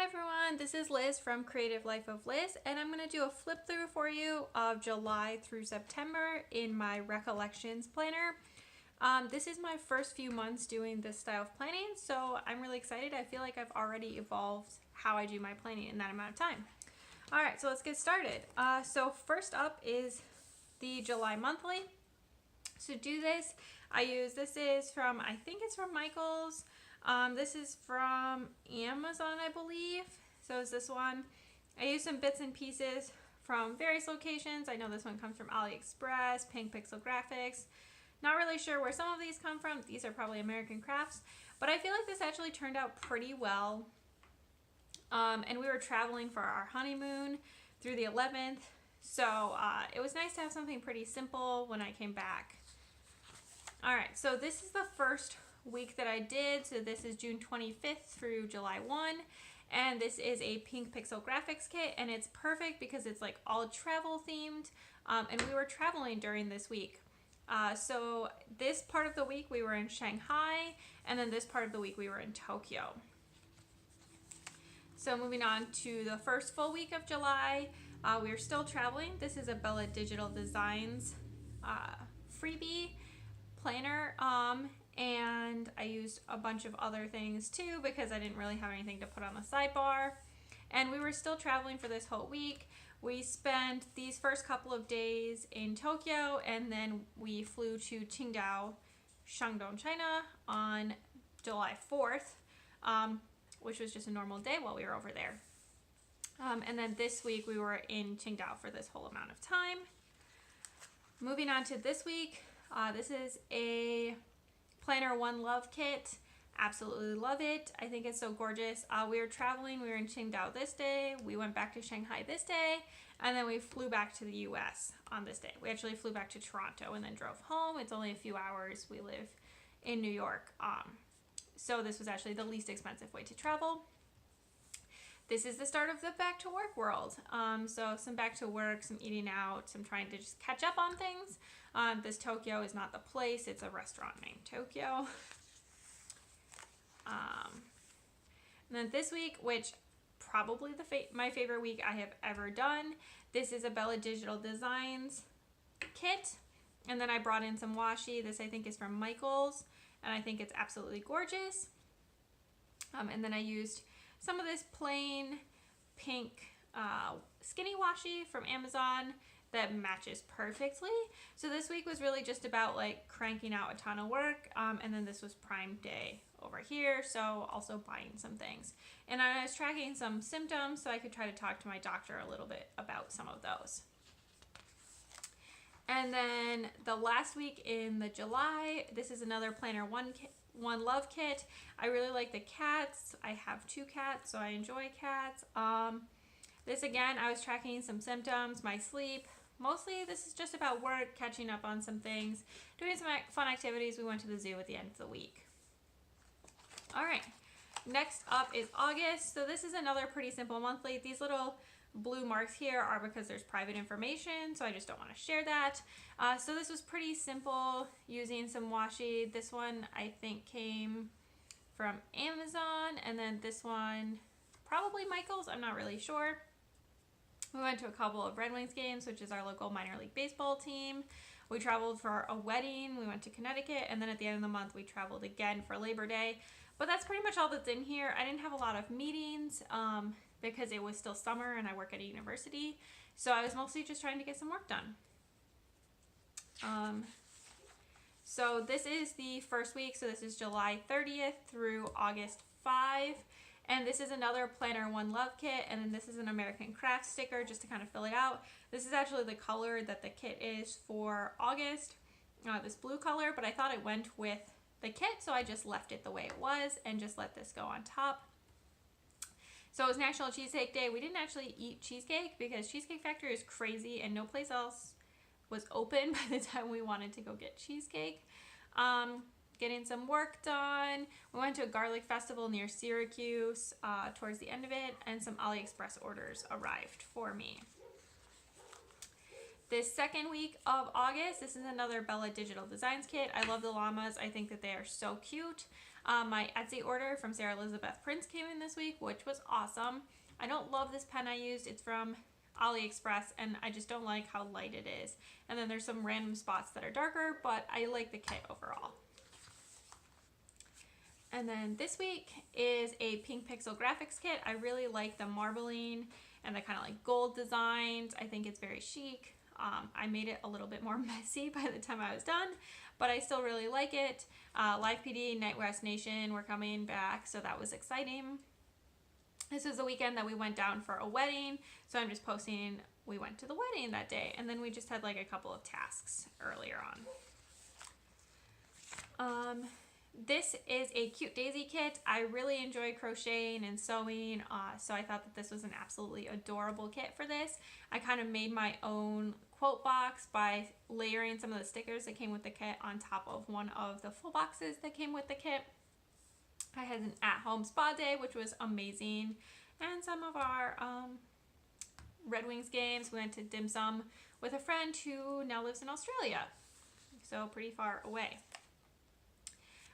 Hi everyone, this is Liz from Creative Life of Liz, and I'm going to do a flip through for you of July through September in my Recollections planner. This is my first few months doing this style of planning, so I'm really excited. I feel like I've already evolved how I do my planning in that amount of time. Alright, so let's get started. So first up is the July monthly. So to do this, this is from, I think it's from Michaels. This is from Amazon, I believe. So is this one. I use some bits and pieces from various locations. I know this one comes from AliExpress, Pink Pixel Graphics. Not really sure where some of these come from. These are probably American crafts. But I feel like this actually turned out pretty well. And we were traveling for our honeymoon through the 11th. So it was nice to have something pretty simple when I came back. Alright, so this is the first week that I did. So this is June 25th through July 1. And this is a Pink Pixel Graphics kit. And it's perfect because it's like all travel themed. And we were traveling during this week. So this part of the week we were in Shanghai. And then this part of the week we were in Tokyo. So moving on to the first full week of July, we are still traveling. This is a Bella Digital Designs freebie planner, and I used a bunch of other things too because I didn't really have anything to put on the sidebar. And we were still traveling for this whole week. We spent these first couple of days in Tokyo, and then we flew to Qingdao, Shandong, China on July 4th. Which was just a normal day while we were over there. And then this week we were in Qingdao for this whole amount of time. Moving on to this week, this is a Planner One Love kit. Absolutely love it. I think it's so gorgeous. We were traveling, we were in Qingdao this day, we went back to Shanghai this day, and then we flew back to the US on this day. We actually flew back to Toronto and then drove home. It's only a few hours. We live in New York. So this was actually the least expensive way to travel. This is the start of the back to work world. So some back to work, some eating out, some trying to just catch up on things. This Tokyo is not the place. It's a restaurant named Tokyo. And then this week, which probably my favorite week I have ever done. This is a Bella Digital Designs kit. And then I brought in some washi. This I think is from Michaels. And I think it's absolutely gorgeous. And then I used some of this plain pink skinny washi from Amazon that matches perfectly. So this week was really just about like cranking out a ton of work. And then this was Prime Day over here. So also buying some things. And I was tracking some symptoms so I could try to talk to my doctor a little bit about some of those. And then the last week in the July, this is another Planner One Love kit. I really like the cats. I have 2 cats, so I enjoy cats. This again, I was tracking some symptoms, my sleep. Mostly this is just about work, catching up on some things, doing some fun activities. We went to the zoo at the end of the week. All right, next up is August. So this is another pretty simple monthly. These little blue marks here are because there's private information, so I just don't want to share that. So this was pretty simple using some washi. This one I think came from Amazon, and then this one probably Michaels, I'm not really sure. We went to a couple of Red Wings games, which is our local minor league baseball team. We traveled for a wedding, we went to Connecticut, and then at the end of the month we traveled again for Labor Day. But that's pretty much all that's in here. I didn't have a lot of meetings because it was still summer and I work at a university. So I was mostly just trying to get some work done. So this is the first week. So this is July 30th through August 5. And this is another Planner One Love kit. And then this is an American Craft sticker just to kind of fill it out. This is actually the color that the kit is for August, this blue color, but I thought it went with the kit, so I just left it the way it was and just let this go on top. So it was National Cheesecake Day. We didn't actually eat cheesecake because Cheesecake Factory is crazy and no place else was open by the time we wanted to go get cheesecake. Getting some work done. We went to a garlic festival near Syracuse towards the end of it, and some AliExpress orders arrived for me. This second week of August, this is another Bella Digital Designs kit. I love the llamas. I think that they are so cute. My Etsy order from Sarah Elizabeth Prince came in this week, which was awesome. I don't love this pen I used. It's from AliExpress, and I just don't like how light it is. And then there's some random spots that are darker, but I like the kit overall. And then this week is a Pink Pixel Graphics kit. I really like the marbling and the kind of like gold designs. I think it's very chic. I made it a little bit more messy by the time I was done, but I still really like it. Live PD, Night West Nation were coming back, so that was exciting. This was the weekend that we went down for a wedding, so I'm just posting we went to the wedding that day, and then we just had like a couple of tasks earlier on. This is a cute daisy kit. I really enjoy crocheting and sewing, so I thought that this was an absolutely adorable kit for this. I kind of made my own quote box by layering some of the stickers that came with the kit on top of one of the full boxes that came with the kit. I had an at-home spa day, which was amazing, and some of our Red Wings games. We went to dim sum with a friend who now lives in Australia, so pretty far away.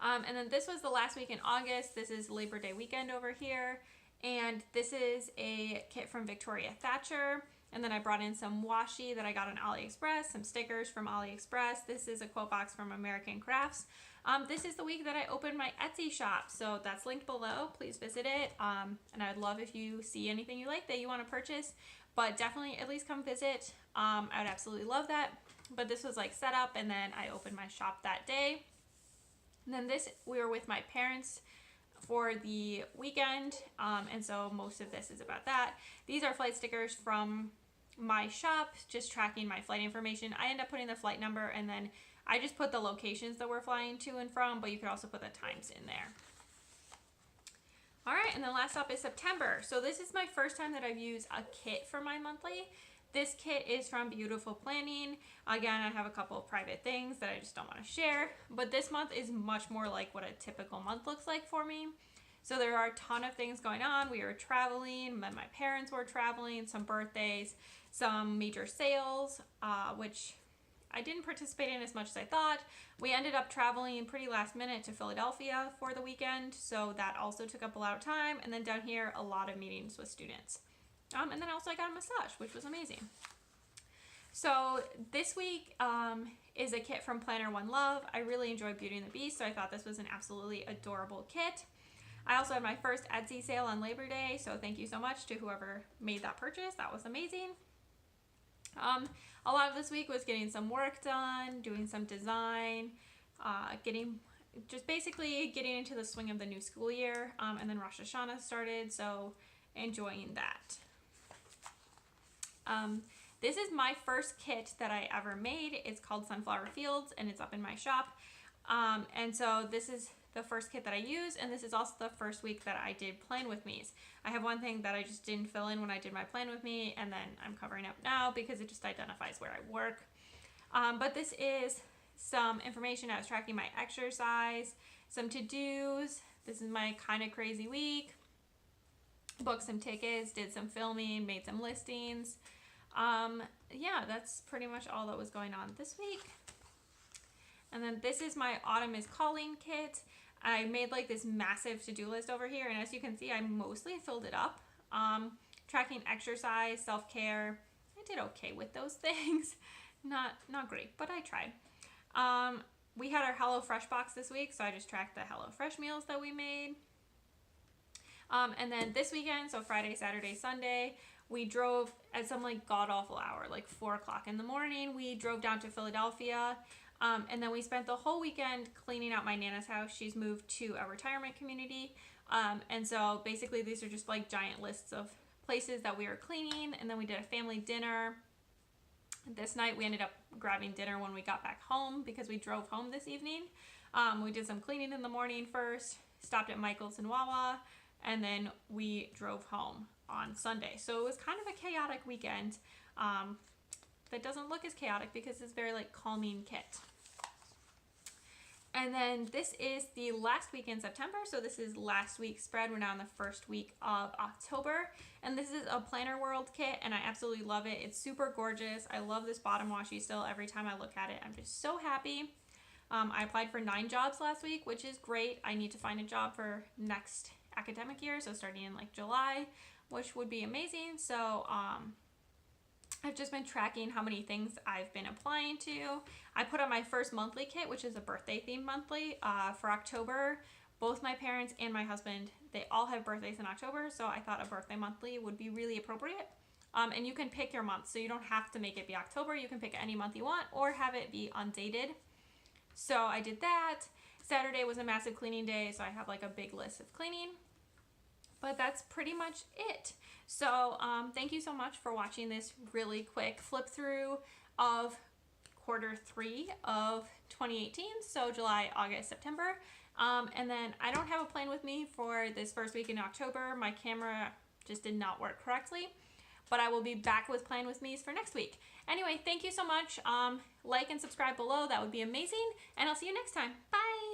And then this was the last week in August. This is Labor Day weekend over here, and this is a kit from Victoria Thatcher. And then I brought in some washi that I got on AliExpress, some stickers from AliExpress. This is a quote box from American Crafts. This is the week that I opened my Etsy shop, so that's linked below. Please visit it. And I'd love if you see anything you like that you want to purchase, but definitely at least come visit. I would absolutely love that. But this was like set up, and then I opened my shop that day. And then this, we were with my parents for the weekend, and so most of this is about that. These are flight stickers from my shop, just tracking my flight information. I end up putting the flight number, and then I just put the locations that we're flying to and from, but you could also put the times in there. All right, and then last up is September. So this is my first time that I've used a kit for my monthly. This kit is from Beautiful Planning. Again, I have a couple of private things that I just don't want to share, but this month is much more like what a typical month looks like for me. So there are a ton of things going on. We were traveling, my parents were traveling, some birthdays, some major sales, which I didn't participate in as much as I thought. We ended up traveling pretty last minute to Philadelphia for the weekend, so that also took up a lot of time. And then down here, a lot of meetings with students. And then also I got a massage, which was amazing. So this week is a kit from Planner One Love. I really enjoy Beauty and the Beast, so I thought this was an absolutely adorable kit. I also had my first Etsy sale on Labor Day, so thank you so much to whoever made that purchase. That was amazing. A lot of this week was getting some work done, doing some design, basically getting into the swing of the new school year, and then Rosh Hashanah started, so enjoying that. This is my first kit that I ever made. It's called Sunflower Fields, and it's up in my shop. And so this is the first kit that I use, and this is also the first week that I did Plan With Me's. I have one thing that I just didn't fill in when I did my Plan With Me, and then I'm covering up now because it just identifies where I work. But this is some information. I was tracking my exercise, some to-dos. This is my kind of crazy week. Booked some tickets, did some filming, made some listings. Yeah, that's pretty much all that was going on this week. And then this is my Autumn is Calling kit. I made like this massive to-do list over here, and as you can see, I mostly filled it up. Tracking exercise, self-care. I did okay with those things. Not great, but I tried. We had our HelloFresh box this week, so I just tracked the HelloFresh meals that we made. And then this weekend, so Friday, Saturday, Sunday, we drove at some like god-awful hour, like 4 o'clock in the morning. We drove down to Philadelphia, and then we spent the whole weekend cleaning out my Nana's house. She's moved to a retirement community, and so basically these are just like giant lists of places that we were cleaning, and then we did a family dinner. This night we ended up grabbing dinner when we got back home because we drove home this evening. We did some cleaning in the morning first, stopped at Michael's and Wawa, and then we drove home on Sunday. So it was kind of a chaotic weekend that doesn't look as chaotic because it's very like calming kit. And then this is the last week in September, so this is last week's spread. We're now in the first week of October, and this is a Planner World kit, and I absolutely love it. It's super gorgeous. I love this bottom washi still. Every time I look at it, I'm just so happy. I applied for 9 jobs last week, which is great. I need to find a job for next academic year, so starting in like July, which would be amazing. So I've just been tracking how many things I've been applying to. I put on my first monthly kit, which is a birthday themed monthly for October. Both my parents and my husband, they all have birthdays in October, so I thought a birthday monthly would be really appropriate. And you can pick your month, so you don't have to make it be October. You can pick any month you want or have it be undated. So I did that. Saturday was a massive cleaning day, so I have like a big list of cleaning. But that's pretty much it. So thank you so much for watching this really quick flip through of quarter 3 of 2018. So July, August, September. And then I don't have a plan with me for this first week in October. My camera just did not work correctly. But I will be back with plan with me's for next week. Anyway, thank you so much. Like and subscribe below. That would be amazing. And I'll see you next time. Bye.